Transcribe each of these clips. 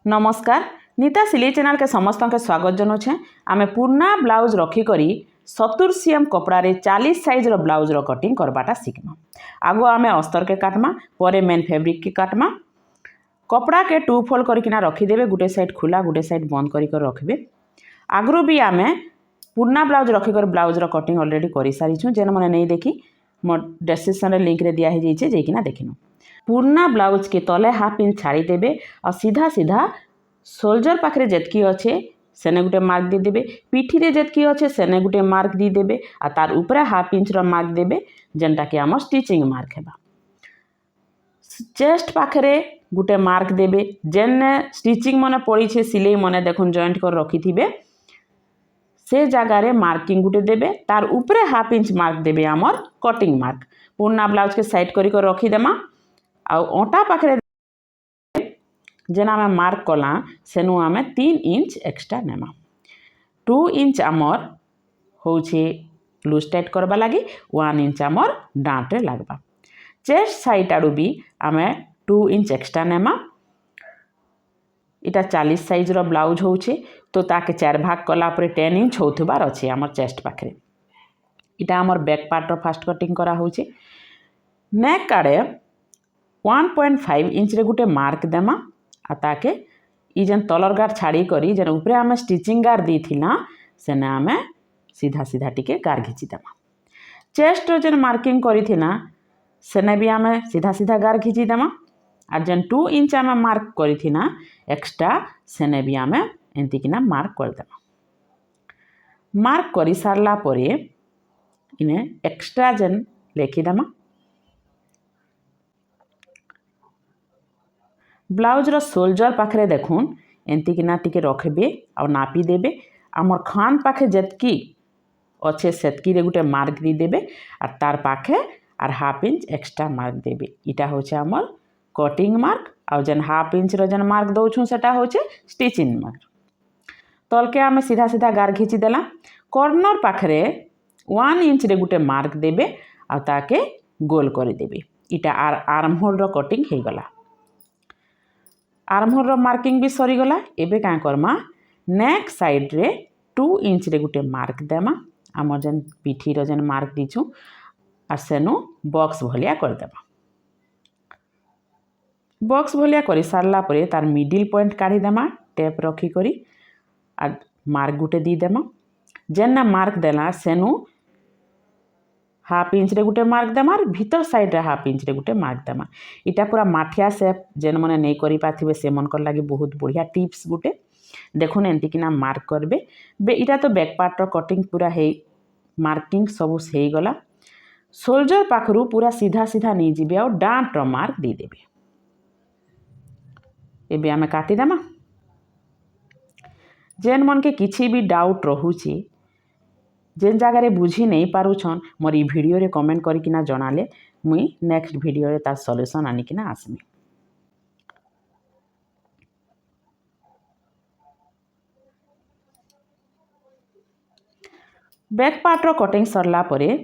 नमस्कार नीता सिलाई चैनल के समस्त के स्वागत जनाऊे। आम पुराना ब्लाउज रखिकी 70 cm कपड़ा रे 40 साइज रो ब्लाउज रो कटिंग करवाटा शिखमा। आगो आम अस्तर के काटमा पर मेन फैब्रिक के काटमा। कपड़ा के 2 फोल्ड करकिना रखिदेवे, गोटे साइड खुला गोटे साइड बंद कर रखिए। आगु भी आम पुराना ब्लाउज रखिकर ब्लाउज रो कटिंग अलरेडी कर सारी जेन मैंने नहीं देखी मो डिस्क्रिप्शन लिंक रे दिया जाइए जाइकिना देखिन। पुराना ब्लाउज के तले हाफ इंच छाड़ीदेवे और सीधा सीधा शोल्डर पाखे जेतकी अच्छे सेने गोटे मार्क दीदेवे, पिठी रे जेतकी अच्छे सेने गोटे मार्क दीदेवे और तार ऊपर हाफ इंच रो मार्क देवे जेनटा कि आम स्टिचिंग मार्क है। चेस्ट पाखे गोटे मार्क देवे जेन स्टिचिंग मने पड़ी छे सिलाई मने देखुन जॉइंट कर रखी थे से जगार मार्किंग गोटे देवे, तार ऊपर हाफ इंच मार्क देवे आमर कटिंग मार्क। पुराना ब्लाउज के साइड कर रखीदेमा आ अंटा पाखे जेना आम मार्क कला सेनु आम 3 इंच एक्स्ट्रा नेमा। 2 इंच आमर होछे लूज टाइट करवा लगी, 1 इंच आमर डाँटे लगवा। चेस्ट साइड आड़ू भी आम 2 इंच एक्स्ट्रा नेमा। इटा 40 साइज रो ब्लाउज होछे तो ताके 4 भाग कला पर 10 इंच होथबार अच्छे आमर चेस्ट पाखे। इटा आमर बैक पार्ट रो फास्ट कटिंग करा होछे। नेक आड़े 1.5 इंच रे गोटे मार्क देमा आ ताके ई जेन तलर गार छाड़ी करी जेन ऊपर आम स्टिचिंग गार दी थी ना सेने आम सीधा सीधा टिके गार घिची देमा। चेस्ट रो जेन मार्किंग करी थी ना सेने भी आम सीधा सीधा गार घिची देमा। और जेन 2 इंच आम मार्क करी थी ना एक्स्ट्रा सेने भी आम एंती किना मार्क कर देमा। मार्क करी सारला परे इने एक्स्ट्रा जेन लेखी देमा। ब्लाउज रो शोल्डर पाखे देखुन एंती किना टिके रखबे और नापी देबे। आमर खान पाखे जेतकी अच्छे सेतकी रे गोटे मार्क दी देबे और तार पाखे और हाफ इंच एक्स्ट्रा मार्क देबे। इटा होचे आमर कटिंग मार्क और जेन हाफ इंच रो जेन मार्क दउछु सेटा होचे स्टिचिंग मार्क। तलके आम सीधा सीधा गार घिची देला। कॉर्नर पाखे 1 इंच रे गोटे मार्क देबे और ताके गोल कर देबे। इटा आर्म होल रो कटिंग हे गला। आर्म होल रो मार्किंग भी सरीगला। एबे क्या करमा नेक साइड रे 2 इंच रे गोटे मार्क देमा। आमर जेन पिठी रो जेन मार्क दीछू और सेनु बॉक्स भलिया कर देमा। बॉक्स भलिया कर सारला परे तार मिडिल पॉइंट काढ़ी देमा टेप रखी करी और मार्क गोटे दी देमा। जेन मार्क देला सेनु हाफ इंच रे गोटे मार्क देमा और भीतर साइड रे हाफ इंच रे गोटे मार्क देमा। इटा पूरा माठिया सेप जेन मैंने नहीं करि पाथिबे से मनकर लगे बहुत बढ़िया टिप्स गोटे देखुन एंती किना मार्क करबे। इटा तो बैक पार्ट रो कटिंग पूरा हे मार्किंग सब हे गला। शोल्डर पाखरु पूरा सीधा सीधा नहीं जीबे और डांट रो मार्क दी देबे। एबे आमे काटी देमा। जेन मन के किछि भी डाउट रहुची जेन जगार बुझी नहीं पारुछन मोर ई वीडियो रे कमेंट करिकिना जनाले मुई नेक्स्ट वीडियो रे तार सॉल्यूशन आनिकिना आसमी। बैक पार्ट रो कटिंग सरला परे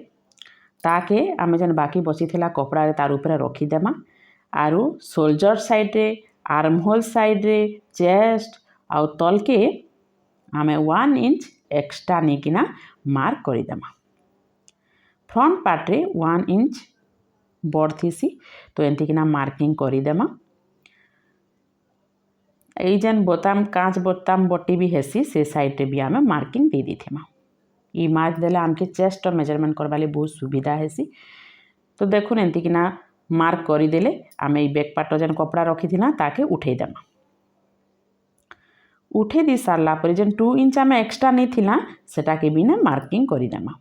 ताके आमे जेन बाकी बची थिला कपड़ा रे तार ऊपर रखी देमा। आरु शोल्डर साइड रे आर्म होल साइड रे चेस्ट और तल के आमे 1 इंच एक्स्ट्रा निकिना मार्क कर देमा। फ्रंट पार्ट रे 1 इंच बड़ थीसी तो एंती किना मार्किंग कर देमा। एई जेन बोताम कांच बोताम बट्टी भी हेसी से साइड रे भी आमे मार्किंग दे दी थीमा। ई मार्क देला आमके चेस्ट मेजरमेंट करवाले बहुत सुविधा हेसी। तो देखुन एंती किना मार्क कर देले आमे ई बैक पार्ट जेन कपड़ा रखी थी ना ताके उठे देमा। उठे दी सारला पर जेन 2 इंच आमे एक्स्ट्रा नहीं थिला सेटा के भी ना मार्किंग कर देमा।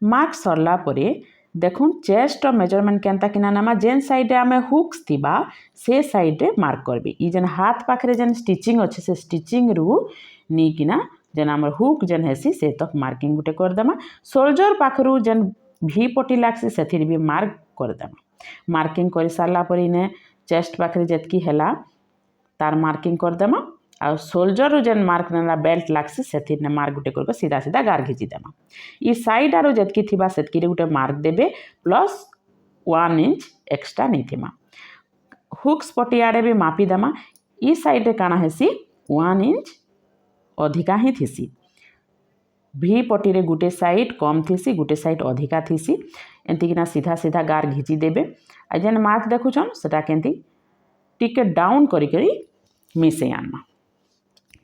मार्क सरला परे देखुन चेस्ट मेजरमेंट केनता किना नामा जेन साइड रे आमे हुक्स थिबा से साइड रे मार्क करबे। ई जेन हाथ पाखरे जेन स्टिचिंग अच्छे से स्टिचिंग रु नी किना जेन आमर हुक जेन हेसी से तक मार्किंग गुटे कर देमा। शोल्डर पाखरु जेन भी पट्टी लागसी सेथिर भी मार्क कर देमा। मार्किंग कर सारला पर इने चेस्ट पाखरे जेतकी हैला तार मार्किंग कर देमा और शोल्डर जेन मार्क ना बेल्ट लागसी सेथिर ने मार्क गुटे कर सीधा सीधा गार घिची देमा। ई साइड आरो जेतकी थिबा सेतकी रे गुटे मार्क देबे प्लस 1 इंच एक्स्ट्रा नहीं थिमा। हुक्स पट्टी आड़े भी मापी देमा। ई साइड रे काना हेसी 1 इंच अधिका ही थीसी। भी पटी रे गुटे साइड कम थीसी गुटे साइड अधिका थीसी। एंती किना सीधा सीधा गार घिची देबे। आ जेन मार्क देखुछन सेटा केंती टिके डाउन करी करी मिसे आनमा।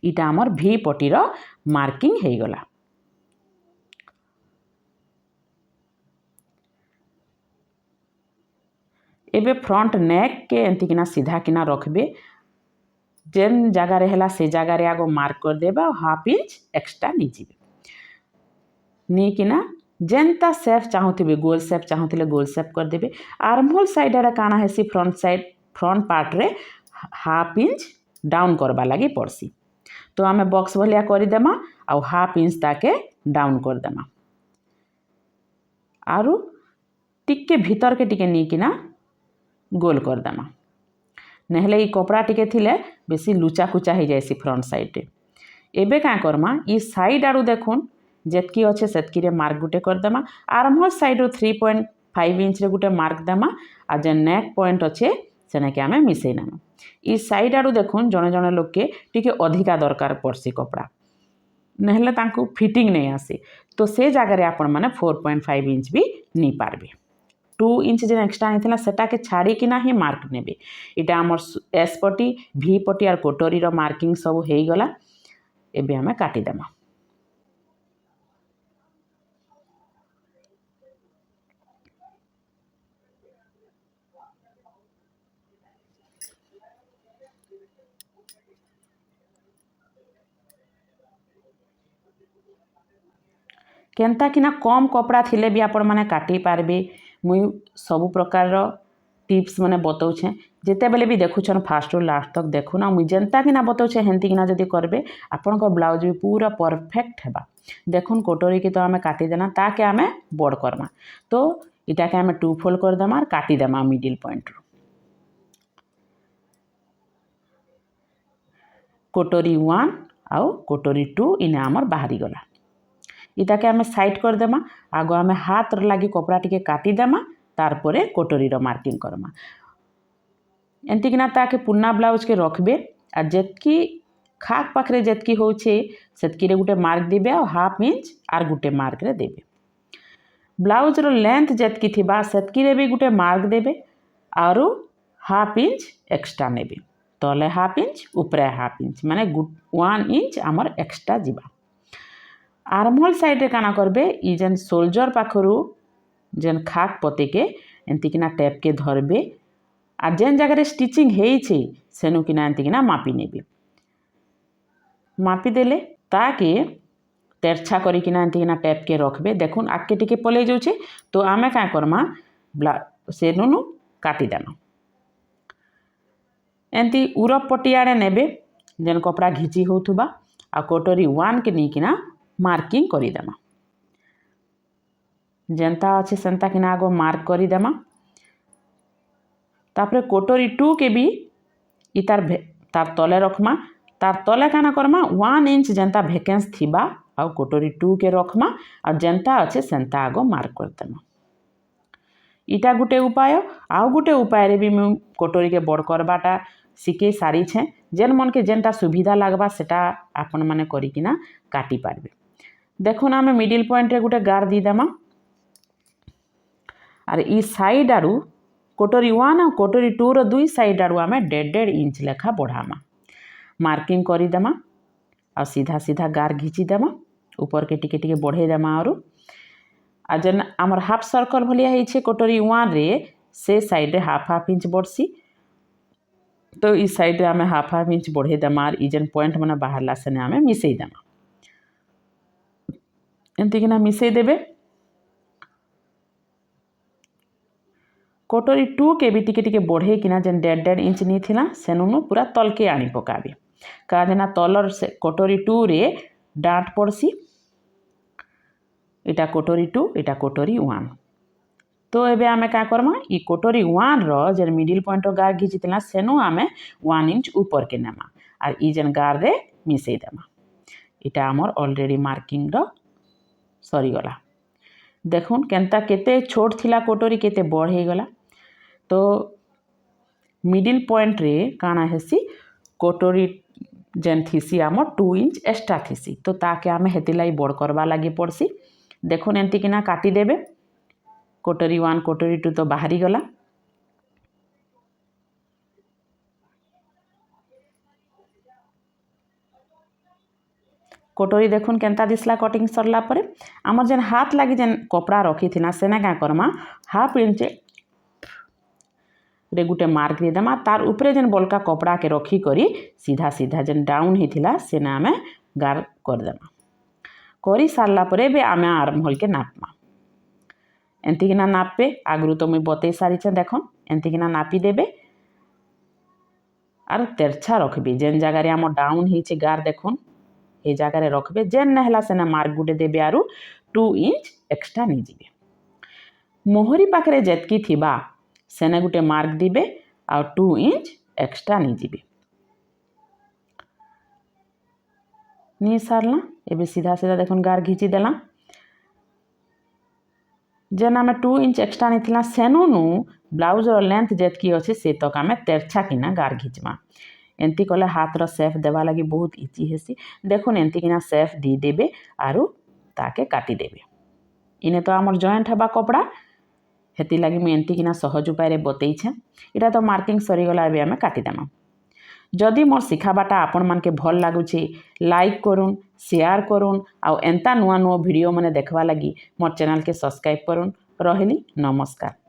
इटा हमर भी पटी रो मार्किंग हे गला। एबे फ्रंट नेक के एंती किना सीधा किना रखबे। जेन जगह रे हला से जगह रे आगो मार्क कर देबा और 1/2 इंच एक्स्ट्रा नीजिबे। नी किना जेनता शेप चाहूथिबे गोल शेप चाहूथिले गोल शेप कर देबे। आर्महोल साइड रे काना हेसी फ्रंट पार्ट रे 1/2 इंच डाउन करबा लगी पड़सी। तो आमे बॉक्स भलिया करी देमा और 1/2 इंच ताके डाउन कर देमा। आरु टिके भीतर के टिके नी किना गोल कर देमा। नहले ई कपड़ा टिके थिले बेसी लुचा कुचा हो जाएसी फ्रंट साइड रे। एबे का करमा ई साइड आरु देखुन जेतकी अच्छे सेतकी रे मार्क गुटे कर देमा। आर्महोल साइड रो 3.5 इंच रे गुटे मार्क देमा। आ जे नेक पॉइंट अच्छे सेने के आमे मिसई नेमा। ई साइड आरु देखुन जने जने लोग के टिके अधिका दरकार पड़सी कपड़ा नहले तांको फिटिंग नहीं आसे। तो से जगह रे आपण माने 4.5 इंच भी नी पारबे। 2 इंच जेन एक्स्ट्रा नहीं सेटा के छाड़ी कि ही मार्क नेबे। इटा हमर एस पटी भी पटी और कोटरी रो मार्किंग सब हो गला। एबे हमें काटी देमा। केनता किना कम कपड़ा थिले भी आपण माने काटी पारबे। मुई सब प्रकार टिप्स माने बताऊछे। जिते बेले भी देखुछन फास्ट रु लास्ट तक देखुना। मुई जेनता किना बताऊछे हेंती किना जदि करबे आपनको ब्लाउज भी पूरा परफेक्ट हेबा। देखुन कोटरी के तो आमे काटी देना ताके आमे बड़ करमा। तो इटा के आमे 2 फोल्ड कर देमा और काटी देमा मिडिल पॉइंट रु। कोटरी 1 आउ कोटरी 2 इने हमर बाहरी गला। इटा के आमे साइड कर देमा। आगो आमे हाथ लगी कपड़ा टिके काटी देमा तार परे कोटरी रो मार्किंग करमा। एंती किना ताके पुन्ना ब्लाउज के रखबे। आ जेतकी खाक पाखरे जेतकी होछे सेतकी रे गुटे मार्क देबे और 1/2 इंच आर गुटे मार्क रे देबे। ब्लाउज रो लेंथ जेतकी थिबा सेतकी रे भी गुटे मार्क देबे आरु 1/2 इंच एक्स्ट्रा नेबे। तले 1/2 इंच ऊपरे 1/2 इंच माने 1 इंच हमर एक्स्ट्रा जिबा। आर्महोल साइड रे काना करबे ई जेन सोल्जर पाखरु जेन खाक पते के एंती किना टेप के धरबे। आ जेन जगह रे स्टिचिंग हेइछे सेनु किना एंती किना मापी नेबे। मापी देले ताके तेरछा करी किना एंती किना टेप के रखबे। देखुन आके टिके पले जाउछे तो आमे का करमा सेनुनु काटी देमा। एंती उरप पटी आड़े नेबे जेन कपड़ा घिची होथुबा आ कोटरी 1 के नी किना मार्किंग करी देमा। जेनता अच्छे सेंता किना आगो मार्क करी देमा। तापरे कोटरी 2 के भी इतार तार तले रखमा। तार तले काना करमा 1 इंच जेनता वैकेंस थिबा आ कोटरी 2 के रखमा और जेनता अच्छे सेंता आगो मार्क कर देमा। इटा गुटे उपाय। आउ गुटे उपाय रे भी मु कोटरी के बड़ करबाटा सिखे सारी छे। जेन मन के जेनटा सुविधा लागबा सेटा आपण माने करी किना काटी पारबे। देखुन आमे मिडिल पॉइंट रे गुटे गार दी देमा। और ई साइड आरु कोटरी 1 और कोटरी 2 रो दुई साइड आरु आमे 1.5 इंच लेखा बढ़ामा। मार्किंग करी देमा और सीधा सीधा गार घिची देमा। ऊपर के टिके टिके बढ़े देमा। और जेन आमर हाफ सर्कल भलिया हेइछे कोटरी 1 रे से साइड रे 1/2 इंच बढ़सी। तो ई साइड रे आमे 1/2 इंच बढ़े देमा। और ई जेन पॉइंट माने बाहरला सेने आमे मिसई देमा। एंती किना मिसई देबे। कोटरी 2 के भी टिके टिके बढ़े किना जेन 1.5 इंच नी थिला सेनुनु पूरा तलके आनी पकाबे। का देना तलर से कोटरी 2 रे डांट पड़सी। इटा कोटरी 2 इटा कोटरी 1। तो एबे आमे का करमा ई कोटरी 1 रो जेन मिडिल पॉइंट रो गार घिचितला सेनु आमे 1 इंच ऊपर के नेमा। और ई जेन गार रे मिसई देमा। इटा हमर ऑलरेडी मार्किंग रो सरी गला। देखुन केनता केते छोट थिला कोटरी केते बड़ हे गला। तो मिडिल पॉइंट रे काना हेसी कोटरी जेन थीसी आम 2 इंच एक्स्ट्रा थीसी तो ताके आम हेती लाई बड़ करवा लगी पड़सी। देखुन एंती किना काटिदेवे। कोटरी 1 कोटरी 2 तो बाहरी गला। कोटरी देखुन केंता दिसला कटिंग सरला परे आमर जेन हाथ लगी जेन कपड़ा रखी थी ना सेना क्या करमा 1/2 इंच रे गुटे मार्क देदेमा तार उपरे जेन बलका कपड़ा के रखी करी सीधा सीधा जेन डाउन होता सेना आम गार करदेमा। करी सारला परे बे आम आरम होल के नापमा। एंती किना नापे आगरू तो मुई बतई सारी देखन एंती किना नापी देबे आर तेरछा रखबे जेन जगार आम डाउन होइछे गार देखुन ए जगार रखबे जेन नहला सेना मार्क गुटे देबे आरु 2 इंच एक्स्ट्रा नहीं जीबे। मोहरी पाखरे जेतकी थिबा सेने गुटे मार्क दिबे आ 2 इंच एक्स्ट्रा नहीं जीबे। नहीं सारला एबे सीधा सीधा देखुन गार घिची देला। जेन आम 2 इंच एक्स्ट्रा नहीं थिला सेनु ब्लाउज लेंथ जेतकी अच्छे से तक आम तेरछा किना गार घिचमा। एंती कले हाथर सेफ देवा लगी बहुत इजी हेसी। देखुन एंती किना सेफ दी देबे आरु ताके काटी देबे। इने तो आमर जॉइंट हबा कपड़ा हेती लगी मुझे एंती किना सहज उपाय बतईछे। इटा तो मार्किंग सरीगला एबे आम काटिदेमा। जदि मोर शिखाबाटा आपण मान के भल लगुचे लाइक करुन शेयर करुन आउ एंता नुआ नुआ वीडियो माने देखवा लगी मोर चैनल के सब्सक्राइब करुन। रहिली नमस्कार।